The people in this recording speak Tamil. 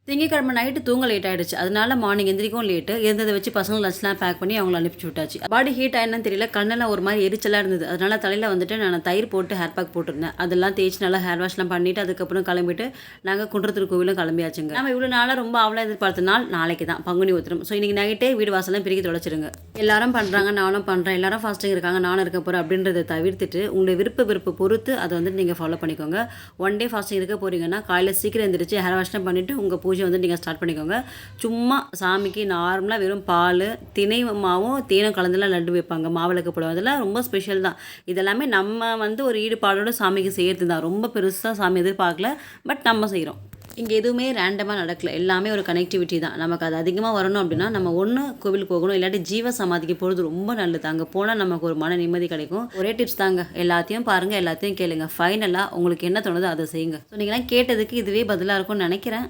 திங்கட்கிழமை நைட்டு தூங்க லேட் ஆயிடுச்சு. அதனால மார்னிங் எந்திரிக்கவும் லேட்டு. இருந்ததை வச்சு பசங்க லஞ்ச்லாம் பேக் பண்ணி அவங்கள அனுப்பிச்சு விட்டாச்சு. பாடி ஹீட் ஆயிடுன்னு தெரியல. கண்ணெல்லாம் ஒரு மாதிரி எரிச்சலாக இருந்தது. அதனால தலையில் வந்துட்டு நான் தயிர் போட்டு ஹேர் பேக் போட்டிருந்தேன். அதெல்லாம் தேய்ச்சி நல்லா ஹேர் வாஷ்லாம் பண்ணிவிட்டு அதுக்கப்புறம் கிளம்பிட்டு நாங்கள் குன்றத்தூர் கோவிலும் கிளம்பியாச்சுங்க. நம்ம இவ்வளோ நாளாக ரொம்ப அவளாக எதிர்பார்த்த நாள் நாளைக்கு தான் பங்குனி உத்திரம். ஸோ இன்றைக்கி நைட்டே வீடு வாசலாம் பிரிக்கி தொலைச்சிருங்க. எல்லாரும் பண்ணுறாங்க, நானும் பண்ணுறேன். எல்லாரும் ஃபாஸ்டிங் இருக்காங்க, நானும் இருக்க போகிறேன் அப்படின்றத தவிர்த்துட்டு உங்களுடைய விருப்ப பொறுத்து அதை வந்துட்டு நீங்கள் ஃபாலோ பண்ணிக்கோங்க. ஒன் டே ஃபாஸ்டிங் இருக்க போகிறீங்கன்னா காலையில் சீக்கிரம் எழுந்திரிச்சு ஹேர் வாஷ்லாம் பண்ணிவிட்டு உங்கள் பூஜை வந்து நீங்கள் ஸ்டார்ட் பண்ணிக்கோங்க. சும்மா சாமிக்கு நார்மலாக வெறும் பால் தினை மாவும் தேனும் கலந்துலாம் லட்டு வைப்பாங்க, மாவிளக்கு போடுவோம். அதெல்லாம் ரொம்ப ஸ்பெஷல் தான். இதெல்லாமே நம்ம வந்து ஒரு ஈடுபாடோட சாமிக்கு செய்கிறது தான். ரொம்ப பெருசாக சாமி எதிர்பார்க்கல, பட் நம்ம செய்கிறோம். இங்கே எதுவுமே ரேண்டமாக நடக்கல, எல்லாமே ஒரு கனெக்டிவிட்டி தான். நமக்கு அது அதிகமாக வரணும் அப்படின்னா நம்ம ஒன்று கோவிலுக்கு போகணும், இல்லாட்டி ஜீவ சமாதிக்கு போகிறது ரொம்ப நல்லது. அங்கே போனால் நமக்கு ஒரு மன நிம்மதி கிடைக்கும். ஒரே டிப்ஸ் தாங்க, எல்லாத்தையும் பாருங்கள், எல்லாத்தையும் கேளுங்க. ஃபைனலாக உங்களுக்கு என்ன தோணுதோ அதை செய்யுங்க. ஸோ நீங்களாம் கேட்டதுக்கு இதுவே பதிலாக இருக்கும்னு நினைக்கிறேன்.